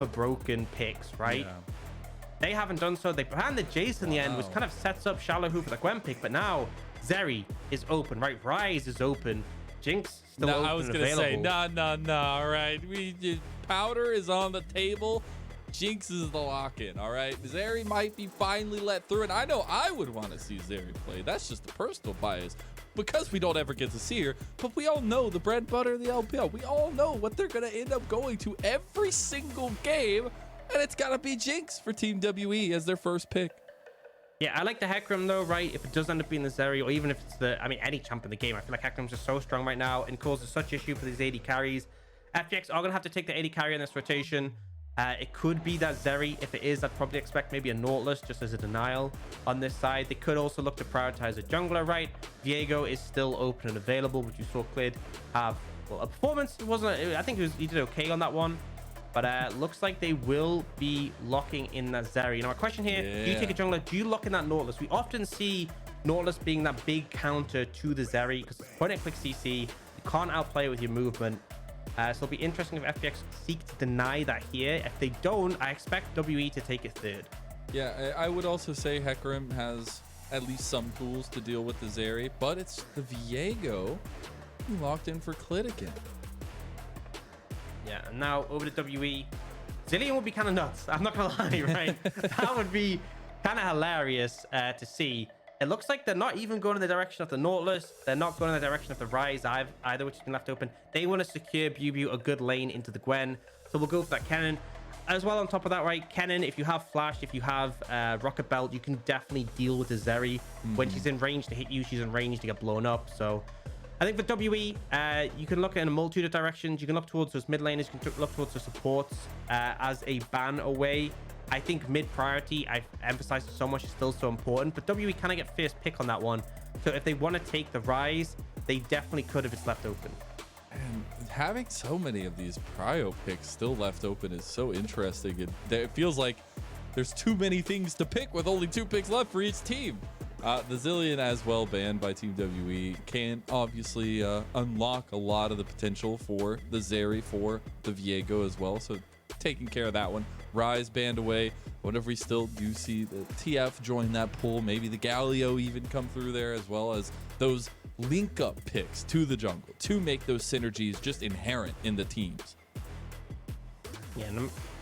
for broken picks, right? Yeah. They haven't done so. They banned the Jace in the end, which kind of sets up xiaolaohu for the Gwen pick. But now Zeri is open, right? Ryze is open. Jinx still open I was and gonna available. say, no. All right, powder is on the table. Jinx is the lock-in. All right, Zeri might be finally let through, and I know I would want to see Zeri play. That's just a personal bias because we don't ever get to see her. But we all know the bread and butter of the LPL. We all know what they're gonna end up going to every single game, and it's gotta be Jinx for Team WE as their first pick. Yeah, I like the Hecarim though, right? If it does end up being the Zeri, or even if it's any champ in the game, I feel like Hecarim's just so strong right now and causes such issue for these AD carries. FPX are gonna have to take the AD carry in this rotation. It could be that Zeri. If it is, I'd probably expect maybe a Nautilus just as a denial on this side. They could also look to prioritize a jungler, right? Viego is still open and available, which you saw Clid have a performance. It wasn't. I think he did okay on that one. But looks like they will be locking in that Zeri. Now, my question here, do you take a jungler? Do you lock in that Nautilus? We often see Nautilus being that big counter to the Zeri because it's point and click CC. You can't outplay it with your movement. So it'll be interesting if FPX seek to deny that here. If they don't, I expect WE to take it third. Yeah, I would also say Hecarim has at least some tools to deal with the Zeri, but it's the Viego who locked in for Clid again. Yeah, and now over to WE. Zillion would be kind of nuts. I'm not going to lie, right? That would be kind of hilarious to see. It looks like they're not even going in the direction of the Nautilus. They're not going in the direction of the Ryze either, which has been left open. They want to secure BiuBiu a good lane into the Gwen. So we'll go for that Kennen. As well, on top of that, right, Kennen, if you have Flash, if you have Rocket Belt, you can definitely deal with the Zeri. When she's in range to hit you, she's in range to get blown up. So I think for WE, you can look in a multitude of directions. You can look towards those mid laners. You can look towards the supports as a ban away. I think mid priority, I've emphasized so much, is still so important. But WE kind of get first pick on that one. So if they want to take the Ryze, they definitely could if it's left open. And having so many of these prio picks still left open is so interesting. It feels like there's too many things to pick with only 2 picks left for each team. The Zillion as well banned by Team WE can obviously unlock a lot of the potential for the Zeri, for the Viego as well. So taking care of that one. Ryze banned away. Whenever we still do see the TF join that pool, maybe the Galio even come through there, as well as those link up picks to the jungle to make those synergies just inherent in the teams. Yeah, and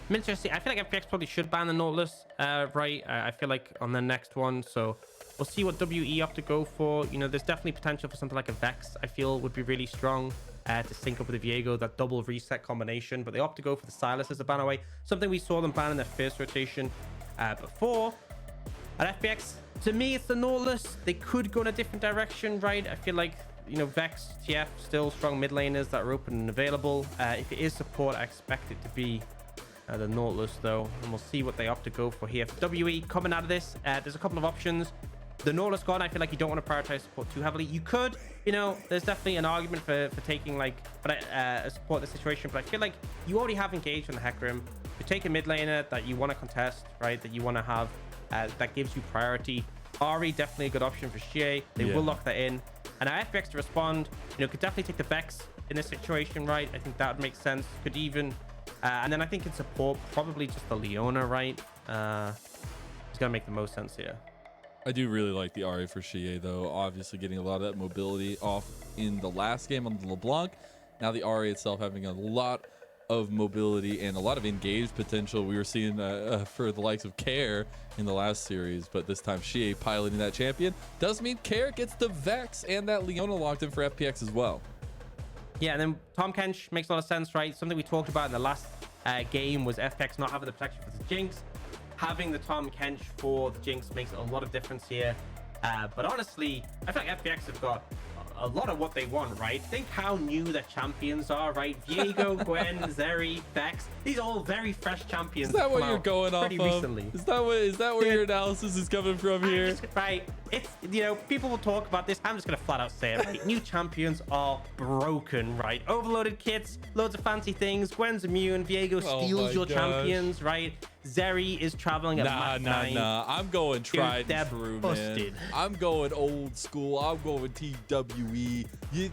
I'm interested. I feel like FPX probably should ban the Nautilus, right? I feel like on the next one. So we'll see what WE opt to go for. You know, there's definitely potential for something like a Vex, I feel would be really strong to sync up with the Viego, that double reset combination. But they opt to go for the Silas as a ban away. Something we saw them ban in their first rotation before. At FPX, to me, it's the Nautilus. They could go in a different direction, right? I feel like, you know, Vex, TF, still strong mid laners that are open and available. If it is support, I expect it to be the Nautilus, though. And we'll see what they opt to go for here. For WE, coming out of this, there's a couple of options. The Nautilus gone, I feel like you don't want to prioritize support too heavily. You could, you know, there's definitely an argument for taking, like, a support in the situation. But I feel like you already have engaged on the Hecarim. You take a mid laner that you want to contest, right? That you want to have, that gives you priority. Ahri, definitely a good option for Xie. They will lock that in. And now FPX to respond, you know, could definitely take the Vex in this situation, right? I think that would make sense. Could even, and then I think in support, probably just the Leona, right? It's going to make the most sense here. I do really like the Ahri for Xie, though. Obviously getting a lot of that mobility off in the last game on the LeBlanc. Now the Ahri itself having a lot of mobility and a lot of engaged potential we were seeing for the likes of Care in the last series, but this time Xie piloting that champion does mean Care gets the Vex and that Leona locked in for FPX as well. Yeah, and then Tahm Kench makes a lot of sense, right? Something we talked about in the last game was FPX not having the protection for the Jinx. Having the Tahm Kench for the Jinx makes a lot of difference here. But honestly, I feel like FPX have got a lot of what they want, right? Think how new their champions are, right? Viego, Gwen, Zeri, Vex. These are all very fresh champions. Is that what you're going off of? Recently. Is that where your analysis is coming from here? Right. It's, you know, people will talk about this. I'm just going to flat out say it, right? New champions are broken, right? Overloaded kits, loads of fancy things. Gwen's immune. Viego steals your champions, right? Zeri is traveling at Mach 9. Nah. I'm going tried and true, busted. man. I'm going old school. I'm going TWE.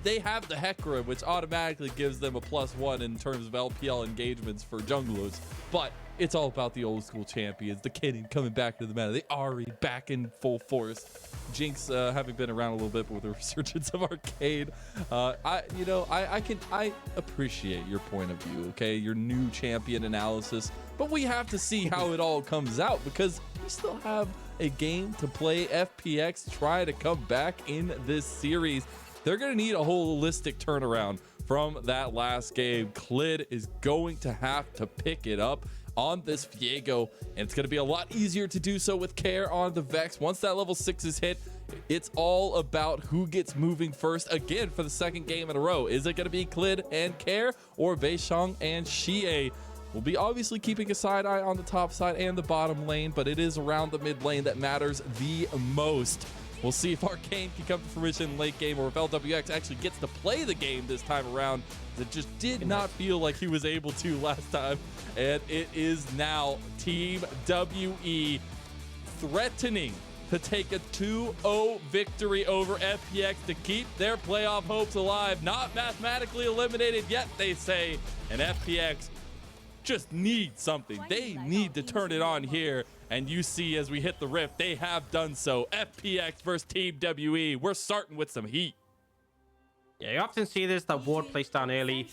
They have the Hecarim, which automatically gives them a +1 in terms of LPL engagements for junglers. But it's all about the old school champions. The Kennen coming back to the meta. The Ahri back in full force. Jinx having been around a little bit, but with the resurgence of Arcade, I appreciate your point of view. Okay, your new champion analysis, but we have to see how it all comes out because we still have a game to play. FPX try to come back in this series. They're gonna need a holistic turnaround from that last game. Clid is going to have to pick it up on this Viego, and it's going to be a lot easier to do so with care on the Vex. Once that level 6 is hit, it's all about who gets moving first again for the second game in a row. Is it going to be Clid and care, or Beishang and Xie? We'll be obviously keeping a side eye on the top side and the bottom lane, but it is around the mid lane that matters the most. We'll see if Arcane can come to fruition in late game, or if Lwx actually gets to play the game this time around. It just did not feel like he was able to last time. And it is now Team WE threatening to take a 2-0 victory over FPX to keep their playoff hopes alive. Not mathematically eliminated yet, they say. And FPX just need something. They need to turn it on here. And you see as we hit the rift, they have done so. FPX versus Team WE. We're starting with some heat. Yeah, you often see this, that ward placed down early.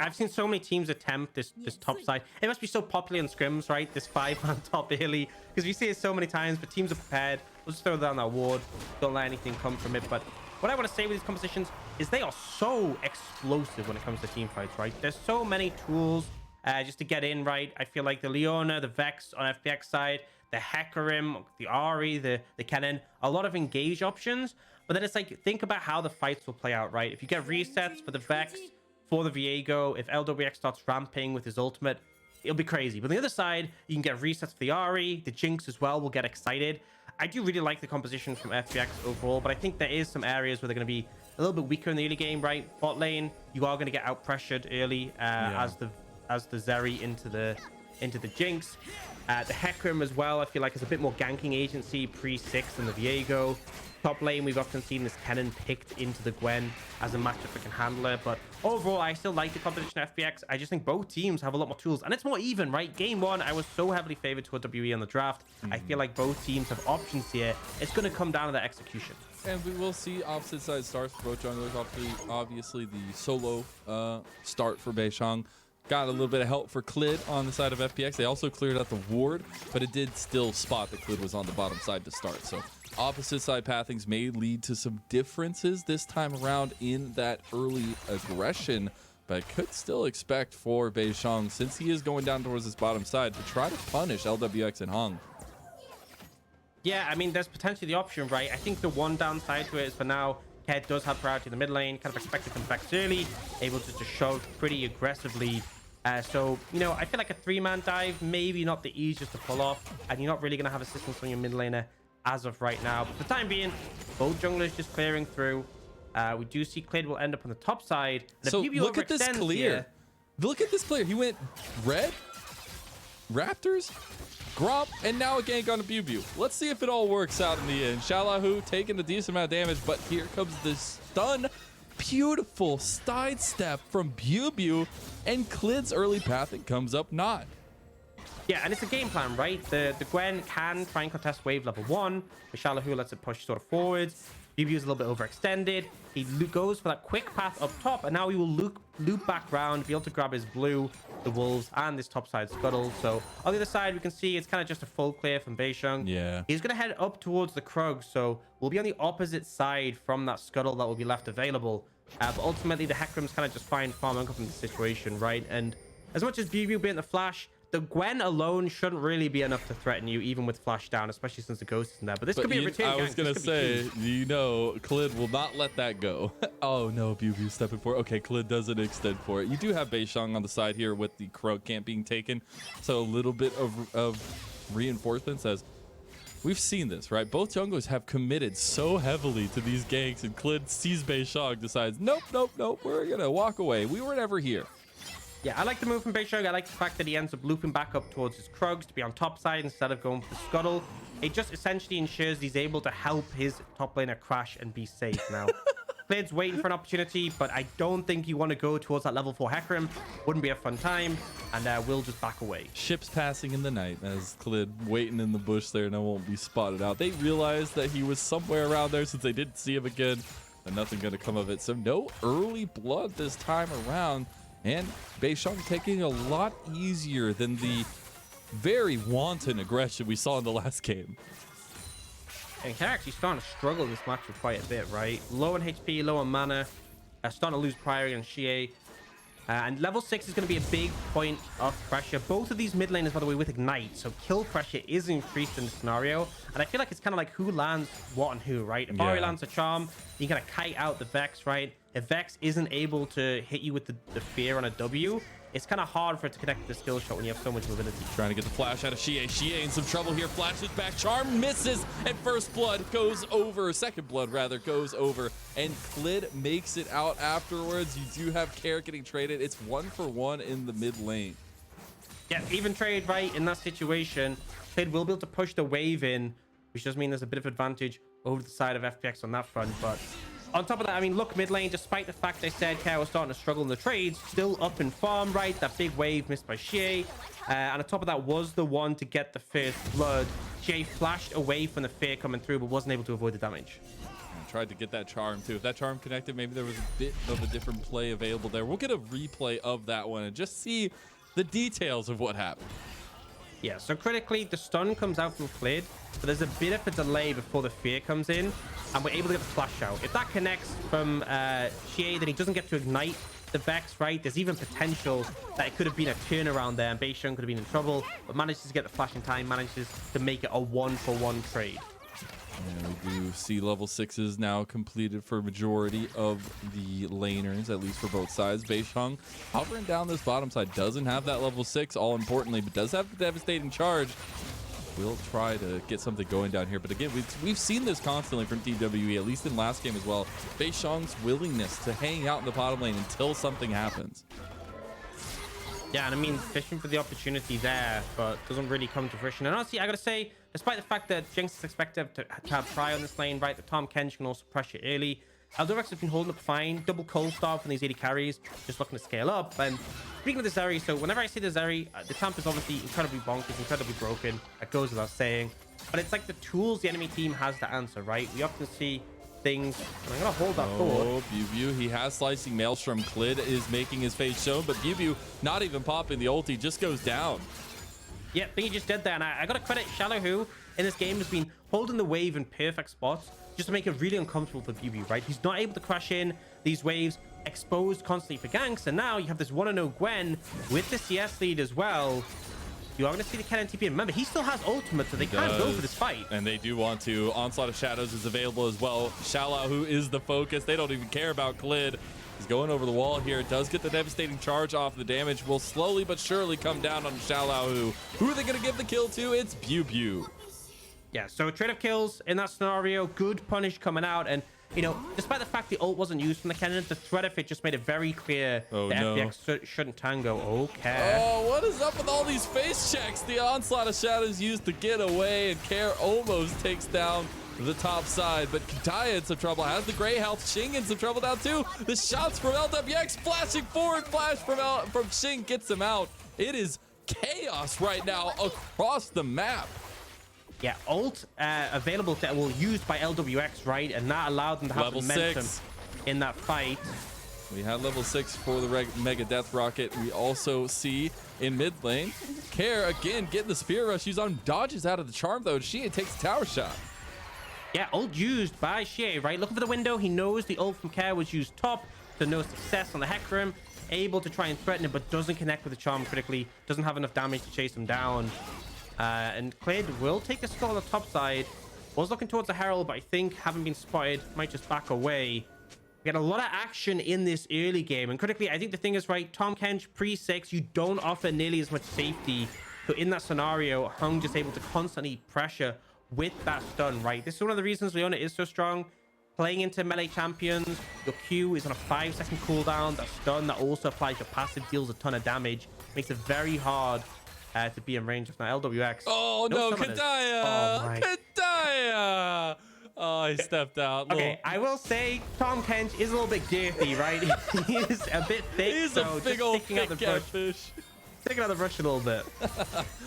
I've seen so many teams attempt this top side. It must be so popular in scrims, right? This 5-man top early. Because we see it so many times, but teams are prepared. We'll just throw down that ward. Don't let anything come from it. But what I want to say with these compositions is they are so explosive when it comes to team fights, right? There's so many tools just to get in, right? I feel like the Leona, the Vex on FPX side, the Hecarim, the Ahri, the Kennen, a lot of engage options. But then it's like, think about how the fights will play out, right? If you get resets for the Vex, for the Viego, if Lwx starts ramping with his ultimate, it'll be crazy. But on the other side, you can get resets for the Ahri, the Jinx as well will get excited. I do really like the composition from FPX overall, but I think there is some areas where they're going to be a little bit weaker in the early game, right? Bot lane, you are going to get out pressured early as the Zeri into the Jinx. The Hecarim as well, I feel like is a bit more ganking agency pre-6 than the Viego. Top lane, we've often seen this Kennen picked into the Gwen as a matchup that can handle it. But overall, I still like the competition of FPX. I just think both teams have a lot more tools. And it's more even, right? Game 1, I was so heavily favored toward WE on the draft. I feel like both teams have options here. It's going to come down to that execution. And we will see opposite side starts for both junglers. Obviously, the solo start for Beishang. Got a little bit of help for Clid on the side of FPX. They also cleared out the ward, but it did still spot that Clid was on the bottom side to start. So opposite side pathings may lead to some differences this time around in that early aggression, but I could still expect for Beishang, since he is going down towards his bottom side, to try to punish Lwx and Hong. Yeah, I mean, there's potentially the option, right? I think the one downside to it is for now, Ked does have priority in the mid lane, kind of expected to come back early, able to just shove pretty aggressively. So, you know, I feel like a 3-man dive, maybe not the easiest to pull off, and you're not really going to have assistance from your mid laner as of right now. But for the time being, both junglers just clearing through. We do see Clid will end up on the top side. So look at this clear. Here. Look at this player. He went red, Raptors, Gromp, and now a gank on a BiuBiu. Let's see if it all works out in the end. xiaolaohu taking a decent amount of damage, but here comes the stun. Beautiful sidestep from BiuBiu, and Clid's early pathing comes up not. Yeah, and it's a game plan, right? The Gwen can try and contest wave level 1. The xiaolaohu lets it push sort of forwards. BiuBiu is a little bit overextended. He goes for that quick path up top, and now he will loop back round, be able to grab his blue, the wolves, and this top side scuttle. So on the other side, we can see it's kind of just a full clear from Beishang. Yeah. He's going to head up towards the Krug, so we'll be on the opposite side from that scuttle that will be left available. But ultimately, the Hecarim's kind of just fine farming up in the situation, right? And as much as BiuBiu being the flash, the Gwen alone shouldn't really be enough to threaten you, even with flash down, especially since the ghost is in there. But this could be a return. I was going to say, you know, Clid will not let that go. Oh, no, BiuBiu stepping for it. Okay, Clid doesn't extend for it. You do have Beishang on the side here with the Krug camp being taken. So a little bit of reinforcements as we've seen this, right? Both junglers have committed so heavily to these ganks, and Clid sees Beishang, decides, nope, we're going to walk away. We were never here. Yeah, I like the move from Beishong. I like the fact that he ends up looping back up towards his Krugs to be on top side instead of going for the Scuttle. It just essentially ensures he's able to help his top laner crash and be safe now. Clid's waiting for an opportunity, but I don't think you want to go towards that level 4 Hecarim. Wouldn't be a fun time, and we'll just back away. Ships passing in the night as Clid waiting in the bush there, and I won't be spotted out. They realized that he was somewhere around there since they didn't see him again, and nothing going to come of it. So no early blood this time around. And Beishong taking a lot easier than the very wanton aggression we saw in the last game. And Kench actually starting to struggle this match for quite a bit, right? Low on HP, low on mana, starting to lose prior against Xie. And level 6 is going to be a big point of pressure. Both of these mid laners, by the way, with Ignite. So kill pressure is increased in the scenario. And I feel like it's kind of like who lands what on who, right? If Ahri lands a Charm, you kind of kite out the Vex, right? If Vex isn't able to hit you with the fear on a W, it's kind of hard for it to connect the skill shot when you have so much mobility. Trying to get the flash out of Xie. Xie in some trouble here. Flashes back. Charm misses. And first blood goes over. Second blood, rather, goes over. And Clid makes it out afterwards. You do have Care getting traded. It's 1-for-1 in the mid lane. Yeah, even trade, right? In that situation, Clid will be able to push the wave in, which does mean there's a bit of advantage over the side of FPX on that front. But on top of that, I mean, look, mid lane, despite the fact they said Care was starting to struggle in the trades, still up in farm, right? That big wave missed by Xie. And on top of that was the one to get the first blood. Xie flashed away from the fear coming through, but wasn't able to avoid the damage. And tried to get that charm, too. If that charm connected, maybe there was a bit of a different play available there. We'll get a replay of that one and just see the details of what happened. Yeah, so critically, the stun comes out from Clid, but there's a bit of a delay before the fear comes in, and we're able to get the flash out. If that connects from Xie, then he doesn't get to ignite the Vex, right? There's even potential that it could have been a turnaround there, and Beishong could have been in trouble, but manages to get the flash in time, manages to make it a 1-for-1 trade. And we do see level 6s now completed for majority of the laners, at least for both sides. Beishong hovering down this bottom side, doesn't have that level 6, all importantly, but does have the devastating charge. We'll try to get something going down here. But again, we've seen this constantly from TWE, at least in last game as well. Beishong's willingness to hang out in the bottom lane until something happens. Yeah, and I mean, fishing for the opportunity there, but doesn't really come to fruition. And honestly, I gotta say, despite the fact that Jinx is expected to have pry on this lane, right, the Tahm Kench can also pressure early. Lwx has been holding up fine. Double cold star from these AD carries, just looking to scale up. And speaking of the Zeri, so whenever I see the Zeri, the Tahm is obviously incredibly bonkers, incredibly broken. That goes without saying. But it's like the tools the enemy team has to answer, right? We often see things. And I'm gonna hold that forward. Oh, BiuBiu, he has slicing Maelstrom. Clid is making his face shown, but BiuBiu not even popping the ulti, just goes down. Yeah, I think he just did that. And I gotta credit xiaolaohu in this game has been holding the wave in perfect spots just to make it really uncomfortable for BiuBiu, right? He's not able to crash in these waves, exposed constantly for ganks, and now you have this 1-0 Gwen with the CS lead as well. You are going to see the Kennen TP. Remember, he still has ultimate, so they can't go for this fight. And they do want to. Onslaught of Shadows is available as well. xiaolaohu is the focus. They don't even care about Clid. He's going over the wall here. Does get the devastating charge off. The damage will slowly but surely come down on xiaolaohu. Who are they going to give the kill to? It's BiuBiu. Yeah, so trade of kills in that scenario. Good punish coming out. And, you know, despite the fact the ult wasn't used from the Kennen, the threat of it just made it very clear that FPX shouldn't tango. Okay. Oh, what is up with all these face checks? The Onslaught of Shadows used to get away, and Care almost takes down the top side, but Kedaya in some trouble, has the gray health. Xing in some trouble now too. The shots from Lwx flashing forward, flash from Xing gets him out. It is chaos right now across the map. Yeah, ult available that will used by Lwx, right? And that allowed them to have level momentum 6 in that fight. We had level 6 for the Mega Death Rocket. We also see in mid lane, Care again getting the Spear Rush. She's on dodges out of the charm though. Xie takes a tower shot. Yeah, ult used by Xie, right? Looking for the window. He knows the ult from Care was used top, so no success on the Hecarim. Able to try and threaten it, but doesn't connect with the charm critically. Doesn't have enough damage to chase him down. And Clid will take the skull on the top side. Was looking towards the Herald, but I think having been spotted, might just back away. We got a lot of action in this early game. And critically, I think the thing is, right, Tahm Kench pre-6, you don't offer nearly as much safety. So in that scenario, Hung just able to constantly pressure with that stun, right? This is one of the reasons Leona is so strong. playing into melee champions, your Q is on a 5-second cooldown. That stun that also applies your passive, deals a ton of damage. Makes it very hard to be in range of now. LWX. Oh no, Kedaya! Oh my. Kedaya! Oh, he stepped out. Okay, I will say Tahm Kench is a little bit girthy, right? He is a bit thick. He's so a big old thick catfish. Sticking out the brush a little bit.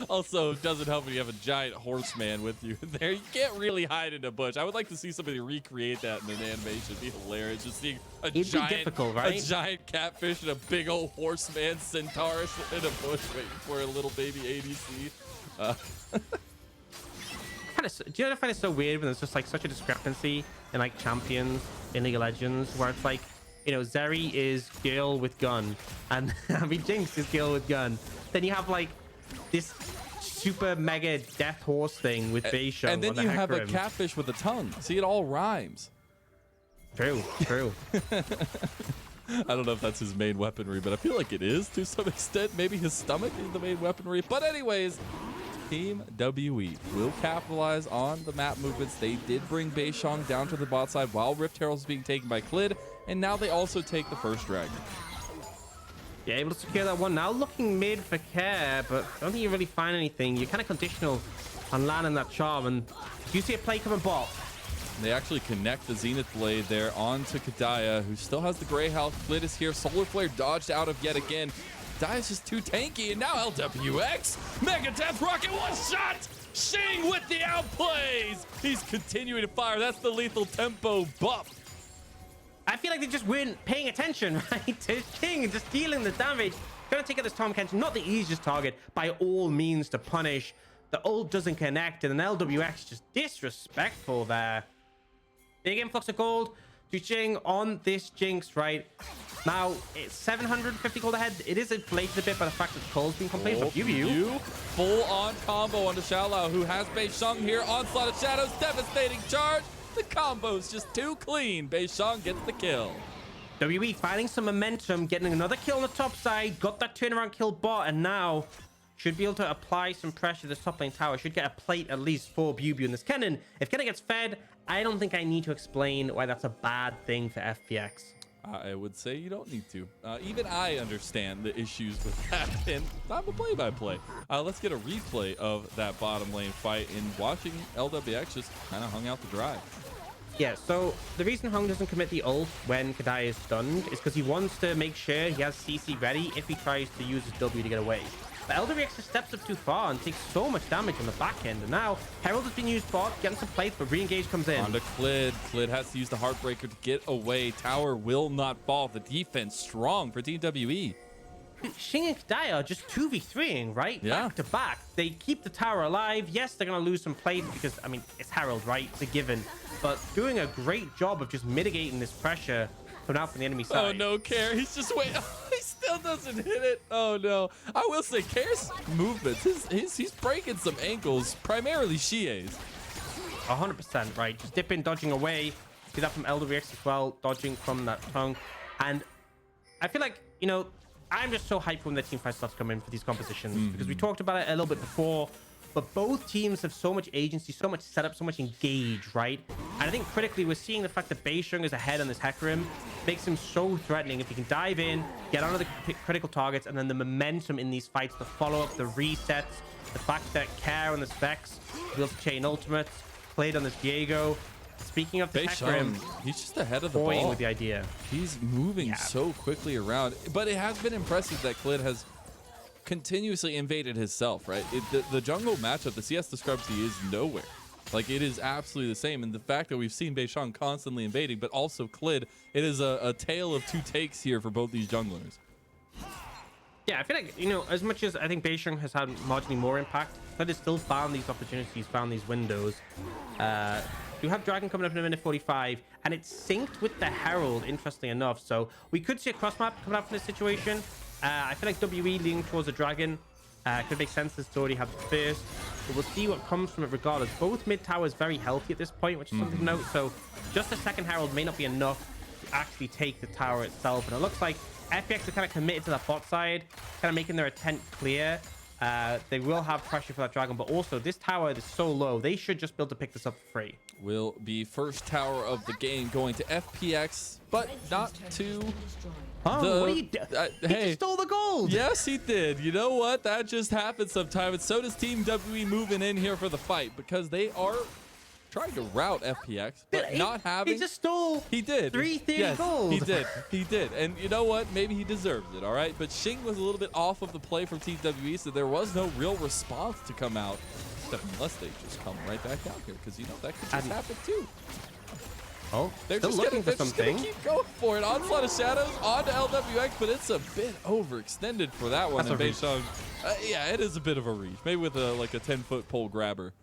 Also, it doesn't help when you have a giant horseman with you there. You can't really hide in a bush. I would like to see somebody recreate that in an animation. It'd be hilarious. Just seeing a It'd be difficult, right? A giant catfish and a big old horseman centaur in a bush waiting for a little baby ADC. Do you know what I find it so weird when there's just like such a discrepancy in like champions in League of Legends, where it's like, you know, Zeri is girl with gun, and I mean Jinx is girl with gun. Then you have like this super mega death horse thing with BiuBiu. And then you have a catfish with a tongue. See, it all rhymes. True. I don't know if that's his main weaponry, but I feel like it is to some extent. Maybe his stomach is the main weaponry. But anyways, Team WE will capitalize on the map movements. They did bring Beishong down to the bot side while Rift Herald is being taken by Clid, and now they also take the first dragon. Yeah, able to secure that one. Now looking mid for Care, but I don't think you really find anything. You're kind of conditional on landing that charm, and do you see a play coming bot? They actually connect the Zenith Blade there onto Kedaya, who still has the gray health. Clid is here. Solar Flare dodged out of yet again. Kedaya's just too tanky, and now Lwx. Mega Death Rocket, one shot! Shing with the outplays! He's continuing to fire. That's the lethal tempo buff. I feel like they just weren't paying attention, right? To King and just dealing the damage. Gonna take out this Tahm Kench, not the easiest target by all means to punish. The ult doesn't connect, and then Lwx just disrespectful there. Big influx of gold to Xing on this Jinx, right? Now, it's 750 gold ahead. It is inflated a bit by the fact that the coal's been completed for BiuBiu. Full-on combo onto xiaolaohu, who has Beishong here. Onslaught of Shadows, devastating charge. The combo's just too clean. Beishong gets the kill. WE finding some momentum, getting another kill on the top side. Got that turnaround kill bot, and now should be able to apply some pressure to this top lane tower. Should get a plate at least for BiuBiu in this Kennen. If Kennen gets fed, I don't think I need to explain why that's a bad thing for FPX. I would say you don't need to. Even I understand the issues with that, and I'm a play-by-play. Let's get a replay of that bottom lane fight, and watching Lwx just kind of hung out to dry. Yeah, so the reason Hung doesn't commit the ult when Kedaya is stunned is because he wants to make sure he has CC ready if he tries to use his W to get away. But Lwx just steps up too far and takes so much damage on the back end. And now Herald has been used bot, getting some plates, but re-engage comes in. Onto Clid. Clid has to use the Heartbreaker to get away. Tower will not fall. The defense strong for Team WE. Xing and Kedaya are just 2v3ing, right? Yeah. Back to back. They keep the tower alive. Yes, they're going to lose some plates because, I mean, it's Herald, right? It's a given. But doing a great job of just mitigating this pressure coming out from the enemy side. Oh, no, Care. He's just waiting. He still doesn't hit it. Oh, no. I will say, Care's movements, he's breaking some ankles, primarily Xie's. 100%, right? Just dipping, dodging away. See that from Lwx as well, dodging from that tongue. And I feel like, you know, I'm just so hyped when the team fight starts to come in for these compositions because we talked about it a little bit before, but both teams have so much agency, so much setup, so much engage, right? And I think critically, we're seeing the fact that Beishong is ahead on this Hecarim makes him so threatening. If he can dive in, get onto the critical targets, and then the momentum in these fights, the follow-up, the resets, the fact that Care on this Vex will be able to chain ultimates, played on this Viego. Speaking of the Hecarim, he's just ahead of the toying ball with the idea. He's moving so quickly around, but it has been impressive that Clid has continuously invaded himself, right? The jungle matchup, the CS discrepancy is nowhere. Like, it is absolutely the same, and the fact that we've seen Beishong constantly invading, but also Clid, it is a tale of two takes here for both these junglers. Yeah, I feel like, you know, as much as I think Beishong has had marginally more impact, Clid has still found these opportunities, found these windows. You have Dragon coming up in a minute 45, and it's synced with the Herald, interestingly enough. So we could see a cross map coming up from this situation. I feel like WE leaning towards the Dragon could make sense to already have the first, but we'll see what comes from it regardless. Both mid towers very healthy at this point, which is something to note. So just a second Herald may not be enough to actually take the tower itself. And it looks like FPX are kind of committed to that bot side, kind of making their intent clear. They will have pressure for that dragon, but also this tower is so low. They should just be able to pick this up for free. Will be first tower of the game going to FPX, but not to Oh, what are you doing? He hey, just stole the gold. Yes, he did. You know what? That just happens sometimes. And so does Team WE moving in here for the fight because they are trying to rout FPX, but not having. He just stole. He did. 330 gold. He did. He did. And you know what? Maybe he deserved it. All right. But Xing was a little bit off of the play from Team WE, so there was no real response to come out, unless they just come right back out here because you know that could just happen too. Oh, they're still just looking for something. Keep going for it. Onslaught of Shadows onto Lwx, but it's a bit overextended for that one. That's and Beishong, yeah, it is a bit of a reach. Maybe with like a 10-foot pole grabber.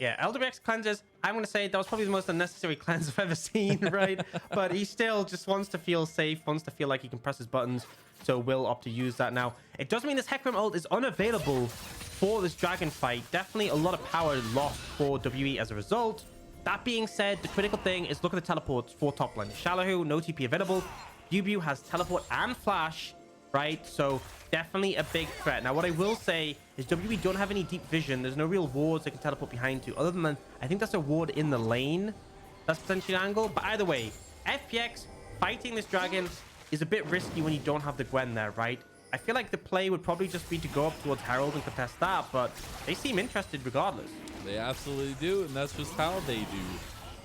Yeah, Lwx cleanses. I'm going to say that was probably the most unnecessary cleanse I've ever seen, right? But he still just wants to feel safe, wants to feel like he can press his buttons. So will opt to use that now. It does mean this Hecarim ult is unavailable for this dragon fight. Definitely a lot of power lost for WE as a result. That being said, the critical thing is look at the teleports for top lane. xiaolaohu, no TP available. BiuBiu has teleport and flash, right? So definitely a big threat. Now, what I will say is WE don't have any deep vision. There's no real wards they can teleport behind to. Other than, I think that's a ward in the lane. That's potentially an angle. But either way, FPX fighting this dragon is a bit risky when you don't have the Gwen there, right? I feel like the play would probably just be to go up towards Herald and contest that, but they seem interested regardless. They absolutely do, and that's just how they do.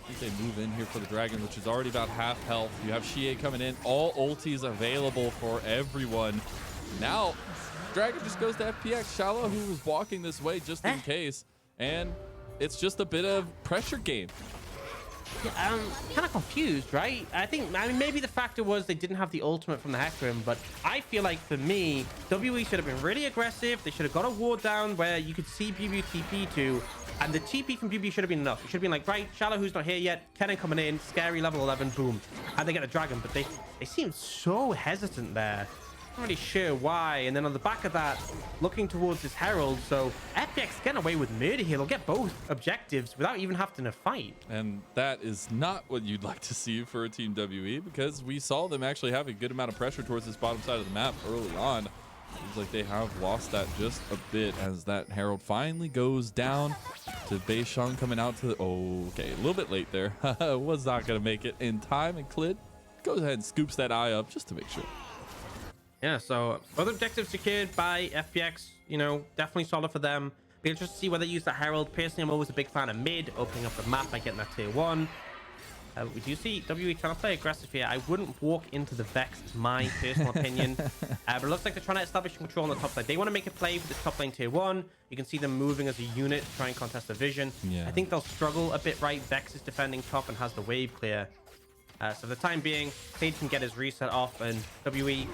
I think they move in here for the dragon, which is already about half health. You have Xie coming in. All ultis available for everyone. Now, dragon just goes to FPX. xiaolaohu, who was walking this way just in case, and it's just a bit of pressure game. Yeah, I'm kind of confused, right? I mean, maybe the factor was they didn't have the ultimate from the Hecarim, but I feel like for me, WE should have been really aggressive. They should have got a ward down where you could see BiuBiu TP to, and the TP from BiuBiu should have been enough. It should have been like, right, xiaolaohu's not here yet. Kennen coming in, scary level 11, boom. And they get the dragon, but they seem so hesitant there. Not really sure why. And then on the back of that, looking towards this Herald, so FPX getting away with murder here. They'll get both objectives without even having to fight. And that is not what you'd like to see for a Team WE, because we saw them actually have a good amount of pressure towards this bottom side of the map early on. Seems like they have lost that just a bit as that Herald finally goes down to Beishong coming out to the... Oh, okay, a little bit late there. Was not going to make it in time, and Clid goes ahead and scoops that eye up just to make sure. Yeah, so other objectives secured by FPX, you know, definitely solid for them. Be interested to see whether they use the Herald. Personally, I'm always a big fan of mid, opening up the map by getting that tier 1. We do see WE trying to play aggressive here. I wouldn't walk into the Vex, is my personal opinion. But it looks like they're trying to establish control on the top side. They want to make a play for this top lane tier 1. You can see them moving as a unit to try and contest the vision. Yeah. I think they'll struggle a bit, right? Vex is defending top and has the wave clear. So for the time being, Clid can get his reset off, and WE,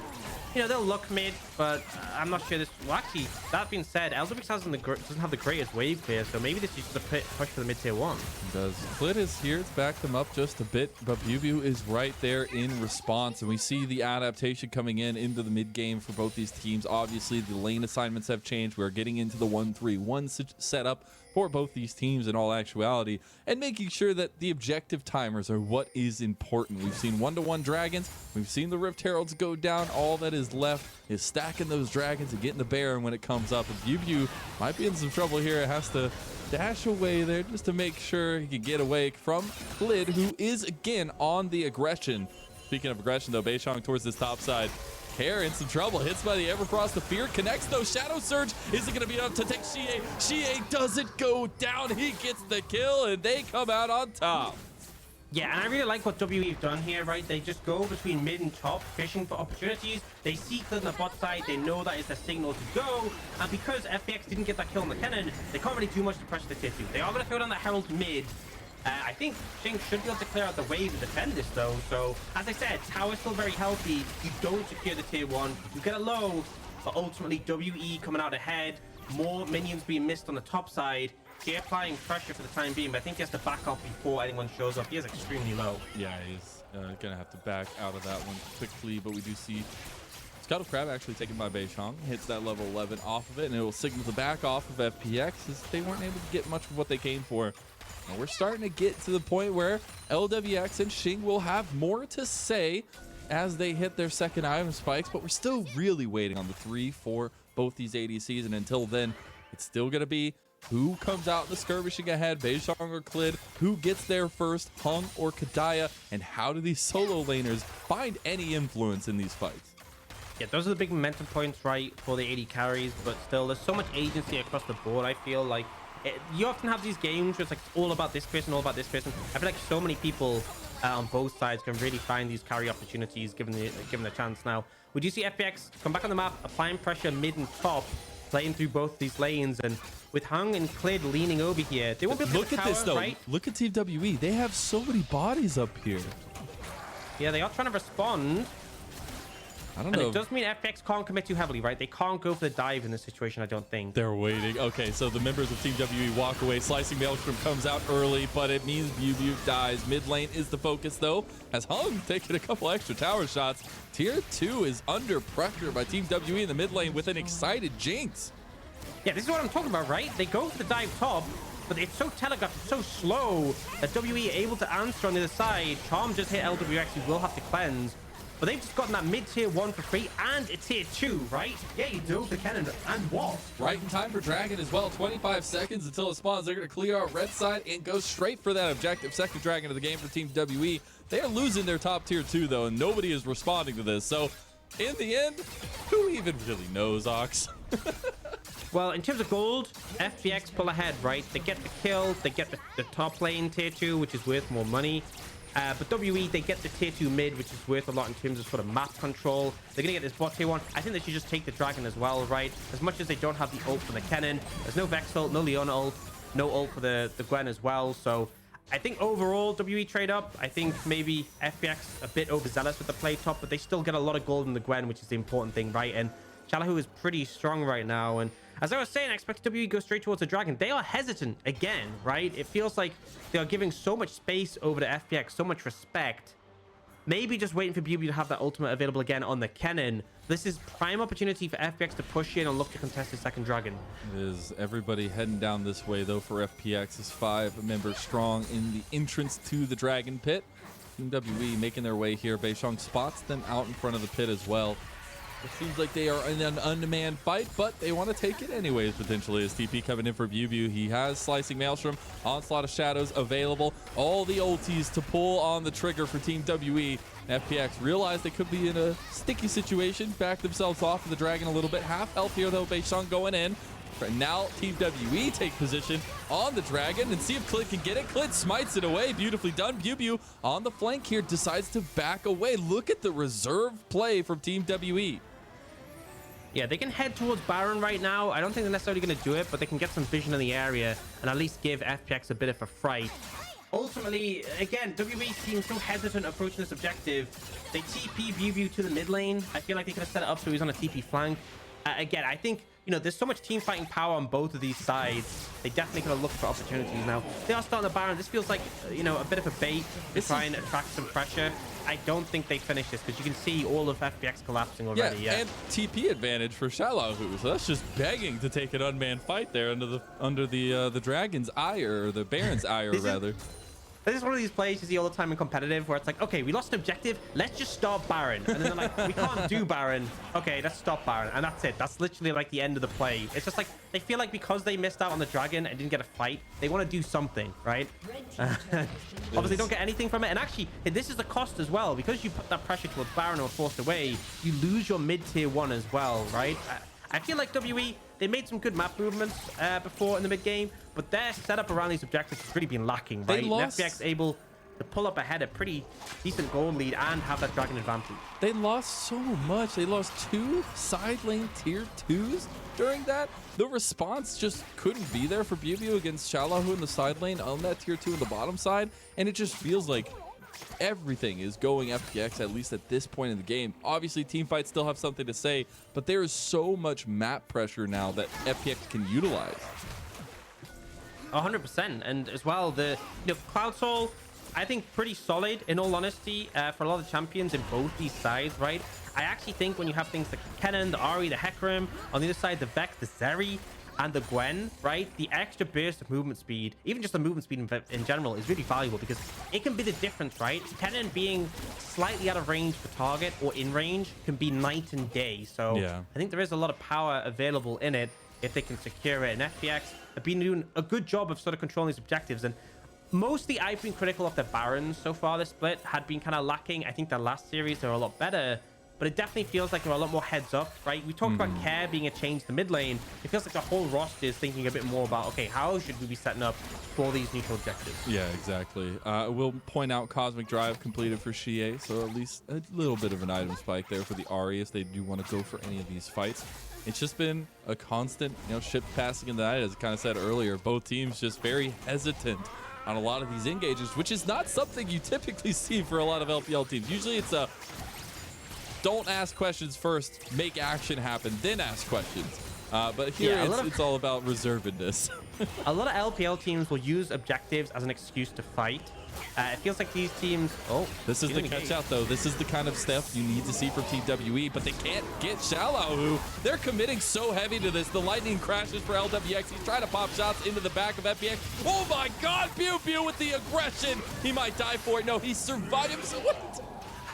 you know, they'll look mid, but I'm not sure this... Well, actually, that being said, Lwx doesn't have the greatest wave clear, so maybe this is just a push for the mid tier 1. It does. Clid is here to back them up just a bit, but BiuBiu is right there in response, and we see the adaptation coming into the mid game for both these teams. Obviously, the lane assignments have changed. We're getting into the 1-3-1 setup for both these teams in all actuality, and making sure that the objective timers are what is important. We've seen 1-to-1 dragons. We've seen the Rift Heralds go down. All that is left is stacking those dragons and getting the Baron when it comes up. And BiuBiu might be in some trouble here. It has to dash away there just to make sure he can get away from Clid, who is again on the aggression. Speaking of aggression, though, Beishong towards this top side. Hair in some trouble. Hits by the Everfrost. The fear connects, though. Shadow Surge isn't going to be enough to take Xie. Xie doesn't go down. He gets the kill, and they come out on top. Yeah, and I really like what WE've done here, right? They just go between mid and top, fishing for opportunities. They see Clid on the bot side. They know that is the signal to go. And because FPX didn't get that kill on the Kennen, they can't really do much to pressure the tier 2. They are going to throw down the Herald mid. I think Shanks should be able to clear out the wave and defend this, though. So, as I said, tower's still very healthy. You don't secure the tier 1. You get a low, but ultimately WE coming out ahead. More minions being missed on the top side. Here applying pressure for the time being, but I think he has to back off before anyone shows up. He is extremely low. Yeah, he's going to have to back out of that one quickly, but we do see Scuttle Crab actually taken by Beishong. Hits that level 11 off of it, and it will signal the back off of FPX as they weren't able to get much of what they came for. And we're starting to get to the point where Lwx and Xing will have more to say as they hit their second item spikes, but we're still really waiting on the 3, 4, both these ADCs. And until then, it's still going to be who comes out in the skirmishing ahead, Beishong or Clid, who gets there first, Hung or Kedaya, and how do these solo laners find any influence in these fights? Yeah, those are the big momentum points, right, for the AD carries, but still, there's so much agency across the board. I feel like you often have these games where it's like all about this person, all about this person. I feel like so many people on both sides can really find these carry opportunities given the chance. Now, would you see FPX come back on the map, applying pressure mid and top, playing through both these lanes, and with Hung and Clid leaning over here, they won't be able to look at tower, this though. right? Look at Team WE. They have so many bodies up here. Yeah, they are trying to respond. I don't And know. it does mean FPX can't commit too heavily, right? They can't go for the dive in this situation, I don't think. They're waiting. Okay, so the members of Team WE walk away. Slicing Maelstrom comes out early, but it means BiuBiu dies. Mid lane is the focus, though, as Hung taking a couple extra tower shots. Tier 2 is under pressure by Team WE in the mid lane with an excited Jinx. Yeah, this is what I'm talking about, right? They go for the dive top, but it's so telegraphed, it's so slow that WE able to answer on the other side. Tahm just hit Lwx, he will have to cleanse. But they've just gotten that mid-tier 1 for free and a tier 2, right? Yeah, you do the Kennen. And what? Right in time for Dragon as well. 25 seconds until it spawns. They're going to clear out red side and go straight for that objective. Second Dragon of the game for Team WE. They are losing their top tier 2, though, and nobody is responding to this. So, in the end, who even really knows, Aux? Well, in terms of gold, FPX pull ahead, right? They get the kill, they get the top lane tier 2, which is worth more money. But WE, they get the tier 2 mid, which is worth a lot in terms of sort of map control. They're going to get this bot tier 1. I think they should just take the dragon as well, right? As much as they don't have the ult for the Kennen, there's no Vex ult, no Leona ult, no ult for the Gwen as well. So I think overall, WE trade up. I think maybe FPX a bit overzealous with the play top, but they still get a lot of gold in the Gwen, which is the important thing, right? And xiaolaohu is pretty strong right now. And as I was saying, I expect WE to go straight towards the dragon. They are hesitant again, right? It feels like they are giving so much space over to FPX, so much respect. Maybe just waiting for BiuBiu to have that ultimate available again on the Kennen. This is prime opportunity for FPX to push in and look to contest the second dragon. It is everybody heading down this way, though, for FPX is 5 members strong in the entrance to the dragon pit. Team WE making their way here. Beishong spots them out in front of the pit as well. It seems like they are in an unmanned fight, but they want to take it anyways, potentially, as TP coming in for BiuBiu. He has Slicing Maelstrom, Onslaught of Shadows available. All the ultis to pull on the trigger for Team WE. FPX realized they could be in a sticky situation, back themselves off of the dragon a little bit. Half health here, though, Beishong going in. Now Team WE take position on the dragon and see if Clid can get it. Clid smites it away. Beautifully done. BiuBiu on the flank here decides to back away. Look at the reserve play from Team WE. Yeah, they can head towards Baron right now. I don't think they're necessarily going to do it, but they can get some vision in the area and at least give FPX a bit of a fright. Ultimately, again, WE seems so hesitant approaching this objective. They TP BiuBiu to the mid lane. I feel like they could have set it up so he's on a TP flank. Again, I think, you know, there's so much team fighting power on both of these sides. They definitely could have looked for opportunities now. They are starting the Baron. This feels like, you know, a bit of a bait to try and attract some pressure. I don't think they finish this because you can see all of FPX collapsing already. Yeah, and TP advantage for xiaolaohu. So that's just begging to take an unmanned fight there under the dragon's ire, or the Baron's ire, rather. This is one of these plays you see all the time in competitive where it's like, okay, we lost an objective, let's just start Baron. And then they're like, we can't do Baron. Okay, let's stop Baron. And that's it. That's literally like the end of the play. It's just like, they feel like because they missed out on the dragon and didn't get a fight, they want to do something, right? Obviously, don't get anything from it. And actually, this is the cost as well. Because you put that pressure towards Baron or forced away, you lose your mid-tier 1 as well, right? I feel like WE, they made some good map movements before in the mid game, but their setup around these objectives has really been lacking, right? FPX able to pull up ahead a pretty decent goal lead and have that dragon advantage. They lost so much. They lost 2 side lane tier 2s during that. The response just couldn't be there for BiuBiu against xiaolaohu in the side lane on that tier 2 on the bottom side, and it just feels like everything is going FPX, at least at this point in the game. Obviously, teamfights still have something to say, but there is so much map pressure now that FPX can utilize. 100%. And as well, the Cloud Soul, I think pretty solid, in all honesty, for a lot of champions in both these sides, right? I actually think when you have things like Kennen, the Ahri, the Hecarim, on the other side, the Vex, the Zeri, and the Gwen, right? The extra burst of movement speed, even just the movement speed in general, is really valuable because it can be the difference, right? Kennen being slightly out of range for target or in range can be night and day. So yeah. I think there is a lot of power available in it if they can secure it. And FPX have been doing a good job of sort of controlling these objectives. And mostly I've been critical of the Barons so far. This split had been kind of lacking. I think the last series they were a lot better, but it definitely feels like there are a lot more heads up, right? We talked about care being a change to mid lane. It feels like the whole roster is thinking a bit more about, okay, how should we be setting up for these neutral objectives? Yeah, exactly. We'll point out Cosmic Drive completed for Xie, so at least a little bit of an item spike there for the Ahri if they do want to go for any of these fights. It's just been a constant, ship passing in the night, as I kind of said earlier. Both teams just very hesitant on a lot of these engages, which is not something you typically see for a lot of LPL teams. Usually it's a don't ask questions first, make action happen, then ask questions. But here it's all about reservedness. A lot of LPL teams will use objectives as an excuse to fight. It feels like these teams... Oh, this is the catch out, though. This is the kind of stuff you need to see from Team WE, but they can't get xiaolaohu. They're committing so heavy to this. The lightning crashes for LWX. He's trying to pop shots into the back of FPX. Oh my God, BiuBiu with the aggression. He might die for it. No, he survived him. So what?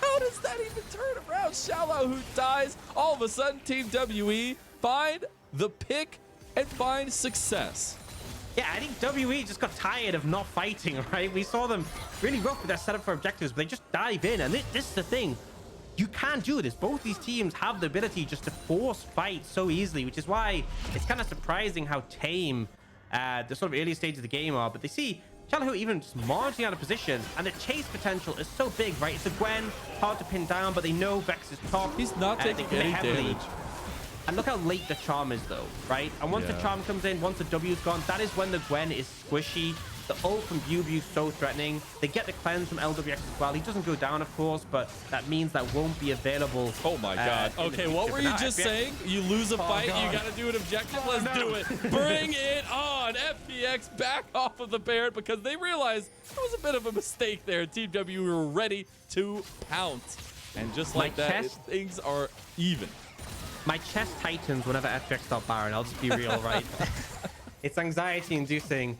How does that even turn around? xiaolaohu dies. All of a sudden, Team WE find the pick and find success. Yeah, I think WE just got tired of not fighting, right? We saw them really rough with their setup for objectives, but they just dive in. And this is the thing. You can't do this. Both these teams have the ability just to force fight so easily, which is why it's kind of surprising how tame the sort of early stages of the game are. But they see xiaolaohu even just marginally out of position, and the chase potential is so big, right? It's a Gwen, hard to pin down, but they know Vex is top. He's not taking any damage. And look how late the charm is, though, right? And once the charm comes in, once the W's gone, that is when the Gwen is squishy. The ult from BiuBiu is so threatening. They get the cleanse from LWX as well. He doesn't go down, of course, but that means that won't be available. Oh my God. Okay, what were you just saying? You lose a fight, you got to do an objective. Let's do it. Bring it on. FPX back off of the Baron because they realized it was a bit of a mistake there. Team W were ready to pounce. And just like that, things are even. My chest tightens whenever FPX start Baron. I'll just be real, right? It's anxiety inducing.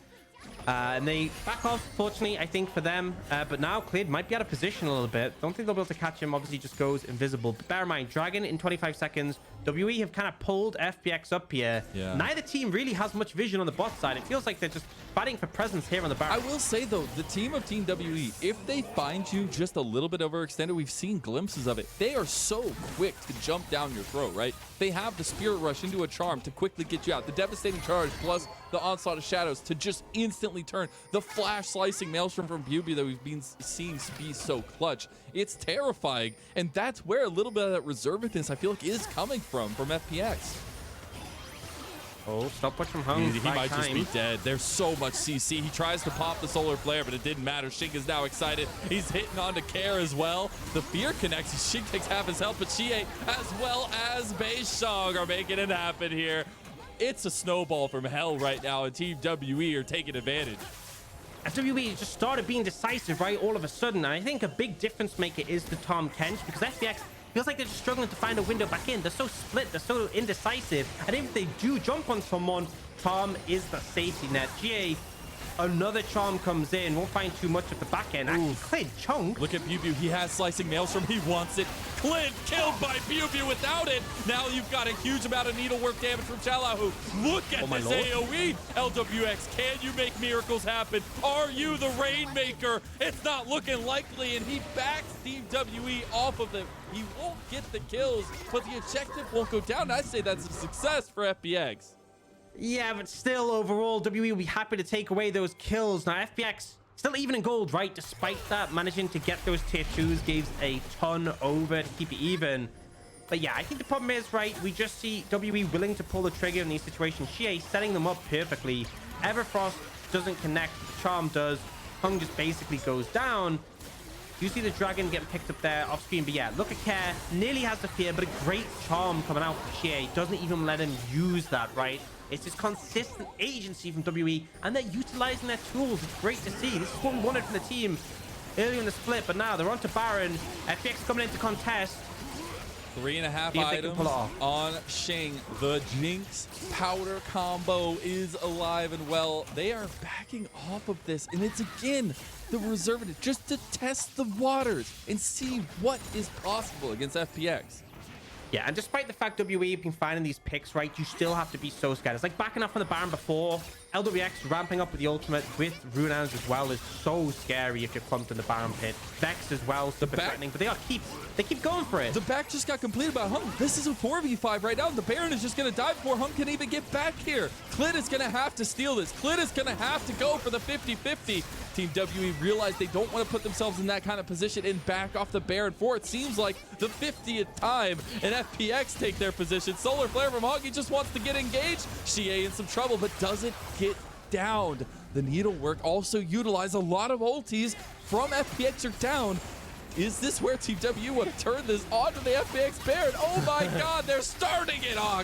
And they back off, fortunately, I think, for them. But now Clid might be out of position a little bit. Don't think they'll be able to catch him. Obviously, just goes invisible. But bear in mind, Dragon in 25 seconds. WE have kind of pulled FPX up here. Yeah. Neither team really has much vision on the bot side. It feels like they're just fighting for presence here on the Baron. I will say, though, the team of Team WE, if they find you just a little bit overextended, we've seen glimpses of it. They are so quick to jump down your throat, right? They have the Spirit Rush into a Charm to quickly get you out. The Devastating Charge plus the Onslaught of Shadows to just instantly turn. The Flash Slicing Maelstrom from BiuBiu that we've been seeing be so clutch. It's terrifying. And that's where a little bit of that reservedness, I feel like, is coming from FPX. Oh, stop push from home. He might just be dead. There's so much CC. He tries to pop the solar flare, but it didn't matter. Shink is now excited. He's hitting onto Care as well. The fear connects. Shink takes half his health, but Xie as well as Beishong are making it happen here. It's a snowball from hell right now, and Team WE are taking advantage. WE just started being decisive, right, all of a sudden. And I think a big difference maker is the Tahm Kench, because FPX feels like they're just struggling to find a window back in. They're so split, they're so indecisive. And if they do jump on someone, Tahm is the safety net. GA, another charm comes in. Won't find too much at the back end. Actually, Clid, chunk. Look at BiuBiu. He has Slicing Maelstrom. He wants it. Clid killed by BiuBiu without it. Now you've got a huge amount of needlework damage from xiaolaohu. Look at this AoE. LWX, can you make miracles happen? Are you the Rainmaker? It's not looking likely, and he backs Team WE off of them. He won't get the kills, but the objective won't go down. I say that's a success for FPX. Yeah, but still, overall, WE will be happy to take away those kills. Now, FPX still even in gold, right? Despite that, managing to get those tier 2s gives a ton over to keep it even. But yeah, I think the problem is, right, we just see WE willing to pull the trigger in these situations. Xie setting them up perfectly. Everfrost doesn't connect. Charm does. Hung just basically goes down. You see the Dragon getting picked up there off screen. But yeah, look at Care. Nearly has the fear, but a great charm coming out from Xie. Doesn't even let him use that, right? It's this consistent agency from WE, and they're utilizing their tools. It's great to see. This is what we wanted from the team earlier in the split, but now they're on to Baron. FPX coming into contest. 3.5 See if they can items pull it off. on Shing. The Jinx powder combo is alive and well. They are backing off of this, and it's again the reservative just to test the waters and see what is possible against FPX. Yeah, and despite the fact WE been finding these picks, right, you still have to be so scared. It's like backing up on the Baron before. Lwx ramping up with the ultimate with Runehounds as well is so scary if you're clumped in the Baron pit. Vex as well, super threatening, but they keep going for it. The back just got completed by Hung. This is a 4v5 right now. The Baron is just going to die before Hung can even get back here. Clid is going to have to steal this. Clid is going to have to go for the 50-50. Team WE realized they don't want to put themselves in that kind of position and back off the Baron for it seems like the 50th time, and FPX take their position. Solar Flare from Hung, he just wants to get engaged. Xie in some trouble, but doesn't get downed. The needlework also utilized a lot of ultis from FPX are down. Is this where Team W want to turn this onto the FPX Baron? Oh my god, they're starting it, Aux.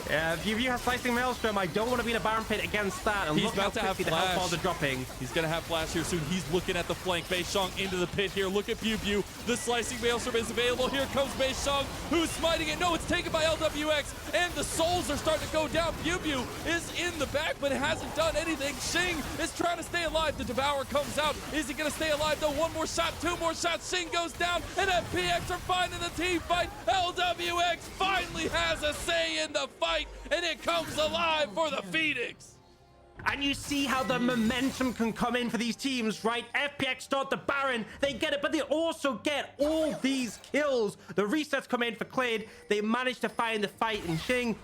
Yeah, BiuBiu has Slicing Maelstrom. I don't want to be in a Baron pit against that. And He's look about how to have quickly the health flash. balls are dropping. He's going to have flash here soon. He's looking at the flank. Beishong into the pit here. Look at BiuBiu. The Slicing Maelstrom is available. Here comes Beishong, who's smiting it. No, it's taken by Lwx, and the souls are starting to go down. BiuBiu is in the back, but it hasn't done anything. Xing is trying to stay alive. The Devourer comes out. Is he going to stay alive, though? One more shot, two more shots. Xing goes down, and FPX are finding the team fight. Lwx finally has a say in the fight, and it comes alive for the Phoenix. And you see how the momentum can come in for these teams, right? FPX start the Baron, they get it, but they also get all these kills. The resets come in for Clid. They manage to find the fight in Xing.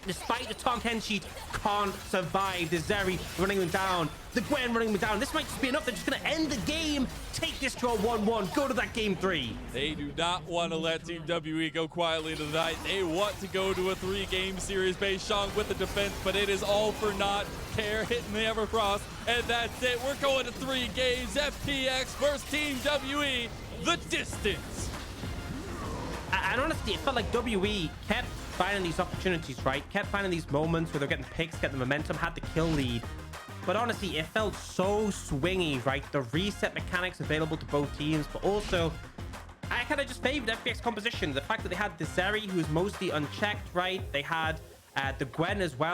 Despite the Tahm sheet, can't survive. The Zeri running them down. The Gwen running them down. This might just be enough. They're just going to end the game. Take this to a 1-1. Go to that game 3. They do not want to let Team WE go quietly into the night. They want to go to a 3-game series. Beishong with the defense, but it is all for naught. Care hitting the Everfrost, and that's it. We're going to 3 games. FPX versus Team WE. The distance. And honestly, it felt like WE kept finding these opportunities, right? Kept finding these moments where they're getting picks, getting the momentum, had the kill lead. But honestly, it felt so swingy, right? The reset mechanics available to both teams, but also I kind of just favored FPX composition. The fact that they had the Zeri, who's mostly unchecked, right? They had the Gwen as well.